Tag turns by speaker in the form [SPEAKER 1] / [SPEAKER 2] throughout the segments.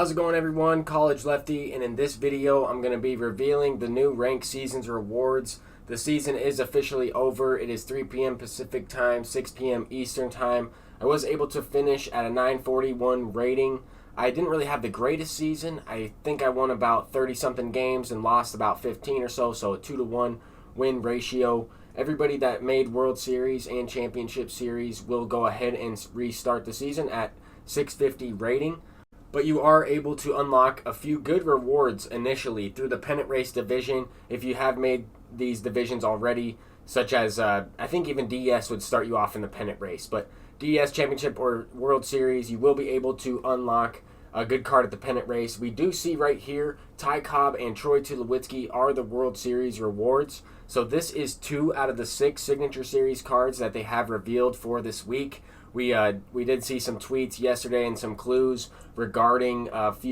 [SPEAKER 1] How's it going, everyone? College Lefty, and in this video I'm going to be revealing the new Rank Seasons rewards. The season is officially over. It is 3 p.m. Pacific time, 6 p.m. Eastern time. I was able to finish at a 941 rating. I didn't really have the greatest season. I think I won about 30 something games and lost about 15 or so a 2-to-1 win ratio. Everybody that made World Series and Championship Series will go ahead and restart the season at 650 rating. But you are able to unlock a few good rewards initially through the Pennant Race division if you have made these divisions already, such as I think even DES would start you off in the Pennant Race. But DES Championship or World Series, you will be able to unlock a good card at the Pennant Race. We do see right here, Ty Cobb and Troy Tulowitzki are the World Series rewards. So this is 2 out of the 6 Signature Series cards that they have revealed for this week. We did see some tweets yesterday and some clues regarding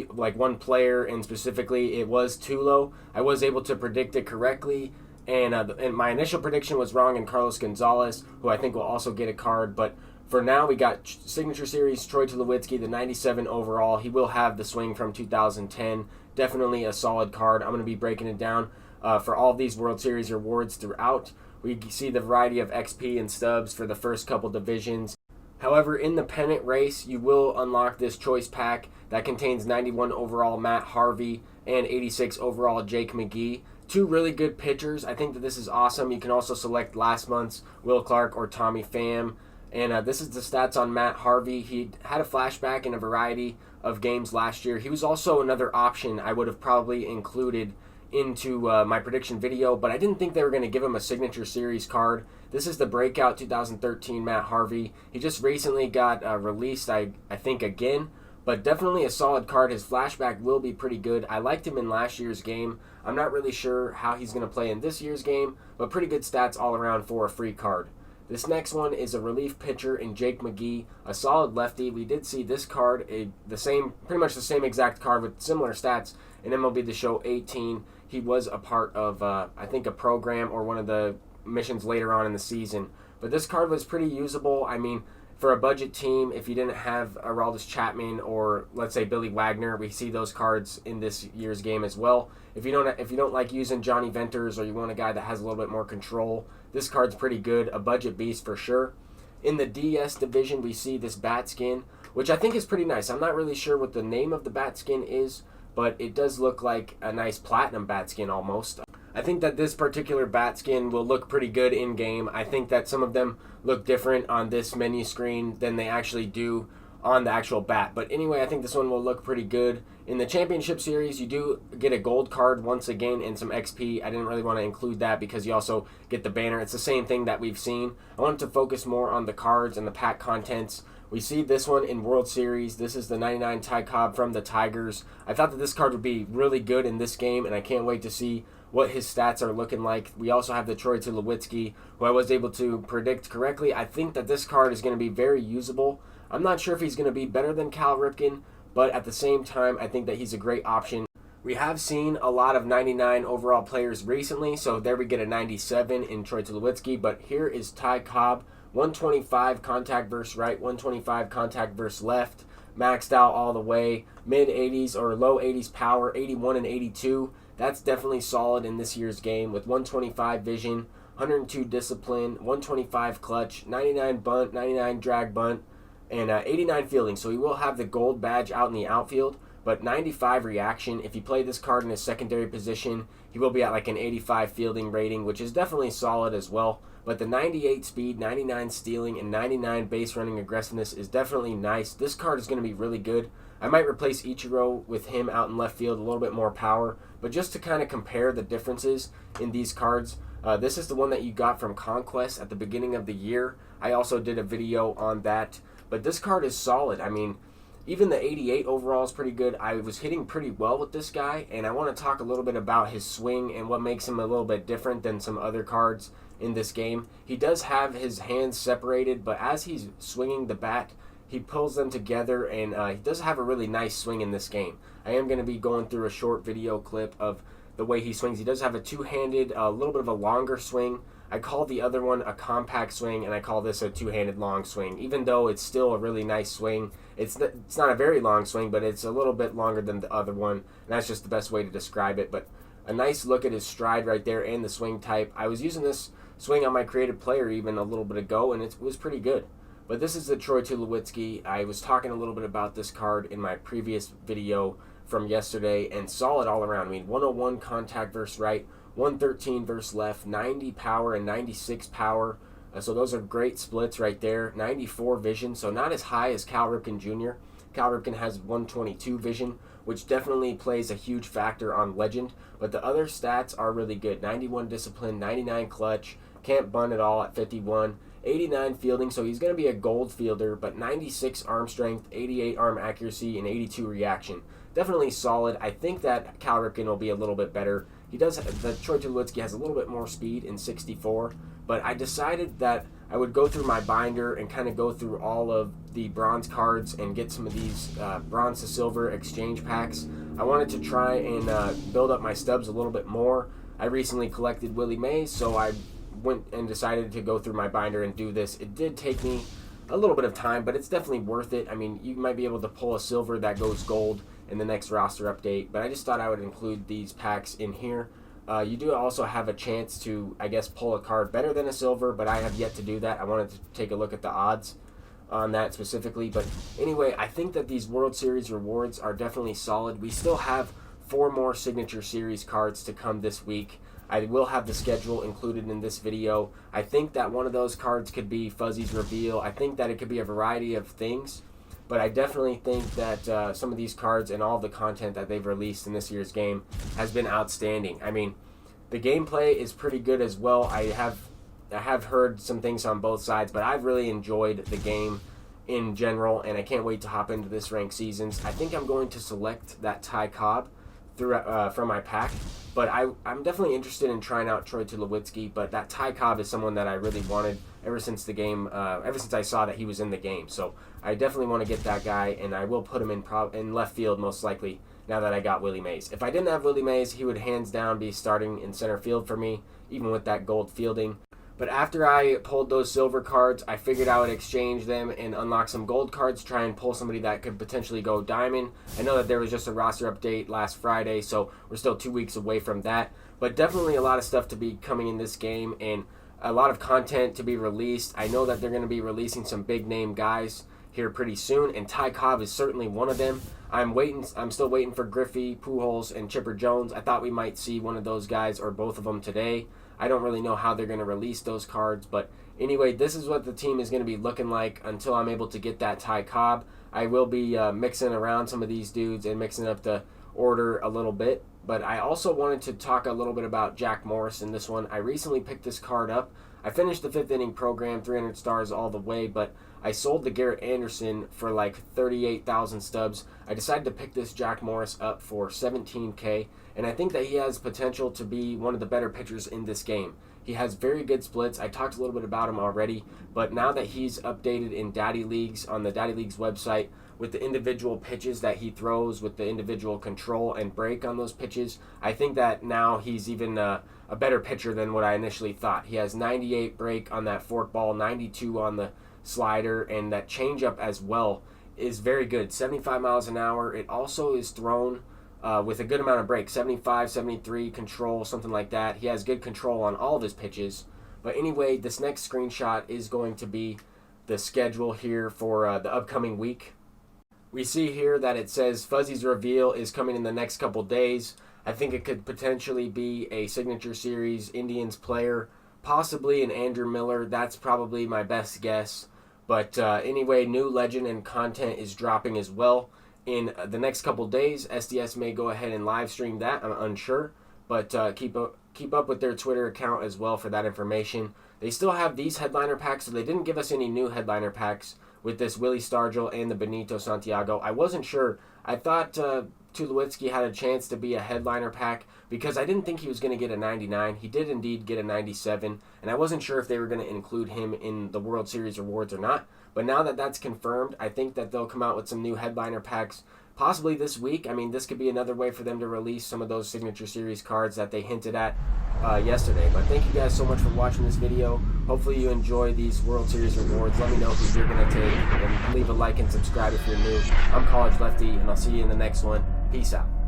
[SPEAKER 1] like one player, and specifically it was Tulo. I was able to predict it correctly, and my initial prediction was wrong in Carlos Gonzalez, who I think will also get a card. But for now, we got Signature Series Troy Tulowitzki, the 97 overall. He will have the swing from 2010. Definitely a solid card. I'm going to be breaking it down for all of these World Series rewards throughout. We see the variety of XP and stubs for the first couple divisions. However, in the Pennant Race, you will unlock this choice pack that contains 91 overall Matt Harvey and 86 overall Jake McGee. 2 really good pitchers. I think that this is awesome. You can also select last month's Will Clark or Tommy Pham. And this is the stats on Matt Harvey. He had a flashback in a variety of games last year. He was also another option I would have probably included into my prediction video, but I didn't think they were going to give him a Signature Series card. This is the breakout 2013 Matt Harvey. He just recently got released, I think, again, but definitely a solid card. His flashback will be pretty good. I liked him in last year's game. I'm not really sure how he's going to play in this year's game, but pretty good stats all around for a free card. This next one is a relief pitcher in Jake McGee, a solid lefty. We did see this card, pretty much the same exact card with similar stats in MLB The Show 18. He was a part of, I think, a program or one of the missions later on in the season. But this card was pretty usable. I mean, for a budget team, if you didn't have Aroldis Chapman or, let's say, Billy Wagner, we see those cards in this year's game as well. If you don't like using Johnny Venters, or you want a guy that has a little bit more control, this card's pretty good. A budget beast for sure. In the DS division, we see this bat skin, which I think is pretty nice. I'm not really sure what the name of the bat skin is, but it does look like a nice platinum bat skin almost. I think that this particular bat skin will look pretty good in game. I think that some of them look different on this menu screen than they actually do on the actual bat. But anyway, I think this one will look pretty good. In the Championship Series, you do get a gold card once again and some XP. I didn't really want to include that because you also get the banner. It's the same thing that we've seen. I wanted to focus more on the cards and the pack contents. We see this one in World Series. This is the 99 Ty Cobb from the Tigers. I thought that this card would be really good in this game, and I can't wait to see what his stats are looking like. We also have the Troy Tulowitzki, who I was able to predict correctly. I think that this card is going to be very usable. I'm not sure if he's going to be better than Cal Ripken, but at the same time, I think that he's a great option. We have seen a lot of 99 overall players recently, so there we get a 97 in Troy Tulowitzki, but here is Ty Cobb. 125 contact versus right, 125 contact versus left, maxed out all the way, mid 80s or low 80s power, 81 and 82. That's definitely solid in this year's game with 125 vision, 102 discipline, 125 clutch, 99 bunt, 99 drag bunt, and 89 fielding. So he will have the gold badge out in the outfield, but 95 reaction. If you play this card in his secondary position, he will be at like an 85 fielding rating, which is definitely solid as well. But the 98 speed, 99 stealing, and 99 base running aggressiveness is definitely nice. This card is going to be really good. I might replace Ichiro with him out in left field, a little bit more power. But just to kind of compare the differences in these cards, this is the one that you got from Conquest at the beginning of the year. I also did a video on that. But this card is solid. I mean, even the 88 overall is pretty good. I was hitting pretty well with this guy, and I want to talk a little bit about his swing and what makes him a little bit different than some other cards in this game. He does have his hands separated, but as he's swinging the bat, he pulls them together, and he does have a really nice swing in this game. I am going to be going through a short video clip of the way he swings. He does have a two-handed, a little bit of a longer swing. I call the other one a compact swing, and I call this a two-handed long swing. Even though it's still a really nice swing, it's not a very long swing, but it's a little bit longer than the other one, and that's just the best way to describe it. But a nice look at his stride right there and the swing type. I was using this swing on my creative player even a little bit ago, and it was pretty good. But this is the Troy Tulowitzki. I was talking a little bit about this card in my previous video from yesterday, and solid all around. I mean, 101 contact versus right, 113 versus left, 90 power and 96 power. So those are great splits right there. 94 vision, so not as high as Cal Ripken Jr. Cal Ripken has 122 vision, which definitely plays a huge factor on Legend. But the other stats are really good. 91 discipline, 99 clutch, can't bunt at all at 51. 89 fielding, so he's going to be a gold fielder, but 96 arm strength, 88 arm accuracy, and 82 reaction. Definitely solid. I think that Cal Ripken will be a little bit better. The Troy Tulowitzki has a little bit more speed in 64, but I decided that I would go through my binder and kind of go through all of the bronze cards and get some of these bronze to silver exchange packs. I wanted to try and build up my stubs a little bit more. I recently collected Willie Mays, so I went and decided to go through my binder and do this. It did take me a little bit of time, but it's definitely worth it. I mean, you might be able to pull a silver that goes gold in the next roster update, but I just thought I would include these packs in here. You do also have a chance to, I guess, pull a card better than a silver, but I have yet to do that. I wanted to take a look at the odds on that specifically. But anyway, I think that these World Series rewards are definitely solid. We still have 4 more Signature Series cards to come this week. I will have the schedule included in this video. I think that one of those cards could be Fuzzy's Reveal. I think that it could be a variety of things, but I definitely think that some of these cards and all the content that they've released in this year's game has been outstanding. I mean, the gameplay is pretty good as well. I have heard some things on both sides, but I've really enjoyed the game in general, and I can't wait to hop into this ranked seasons. I think I'm going to select that Ty Cobb from my pack, but I'm definitely interested in trying out Troy Tulowitzki. But that Ty Cobb is someone that I really wanted ever since the game, ever since I saw that he was in the game. So I definitely want to get that guy, and I will put him in left field most likely now that I got Willie Mays. If I didn't have Willie Mays, he would hands down be starting in center field for me, even with that gold fielding. But after I pulled those silver cards, I figured I would exchange them and unlock some gold cards, try and pull somebody that could potentially go diamond. I know that there was just a roster update last Friday, so we're still 2 weeks away from that. But definitely a lot of stuff to be coming in this game and a lot of content to be released. I know that they're going to be releasing some big name guys here pretty soon, and Ty Cobb is certainly one of them. I'm still waiting for Griffey, Pujols, and Chipper Jones. I thought we might see one of those guys or both of them today. I don't really know how they're going to release those cards, but anyway, this is what the team is going to be looking like until I'm able to get that Ty Cobb. I will be mixing around some of these dudes and mixing up the order a little bit, but I also wanted to talk a little bit about Jack Morris in this one. I recently picked this card up. I finished the 5th inning program, 300 stars all the way, but I sold the Garrett Anderson for like 38,000 stubs. I decided to pick this Jack Morris up for $17K, and I think that he has potential to be one of the better pitchers in this game. He has very good splits. I talked a little bit about him already, but now that he's updated in Daddy Leagues on the Daddy Leagues website with the individual pitches that he throws, with the individual control and break on those pitches, I think that now he's even a better pitcher than what I initially thought. He has 98 break on that forkball, 92 on the slider, and that changeup as well is very good. 75 miles an hour. It also is thrown with a good amount of break, 75, 73 control, something like that. He has good control on all of his pitches. But anyway, this next screenshot is going to be the schedule here for the upcoming week. We see here that it says Fuzzy's Reveal is coming in the next couple days. I think it could potentially be a Signature Series Indians player, possibly an Andrew Miller. That's probably my best guess. But anyway, new legend and content is dropping as well. In the next couple days, SDS may go ahead and live stream that. I'm unsure, but keep up with their Twitter account as well for that information. They still have these headliner packs, so they didn't give us any new headliner packs with this Willie Stargell and the Benito Santiago. I wasn't sure. I thought Tulowitzki had a chance to be a headliner pack because I didn't think he was going to get a 99. He did indeed get a 97, and I wasn't sure if they were going to include him in the World Series rewards or not. But now that that's confirmed, I think that they'll come out with some new headliner packs possibly this week. I mean, this could be another way for them to release some of those Signature Series cards that they hinted at yesterday. But thank you guys so much for watching this video. Hopefully you enjoy these World Series rewards. Let me know who you're going to take, and leave a like and subscribe if you're new. I'm College Lefty, and I'll see you in the next one. Peace out.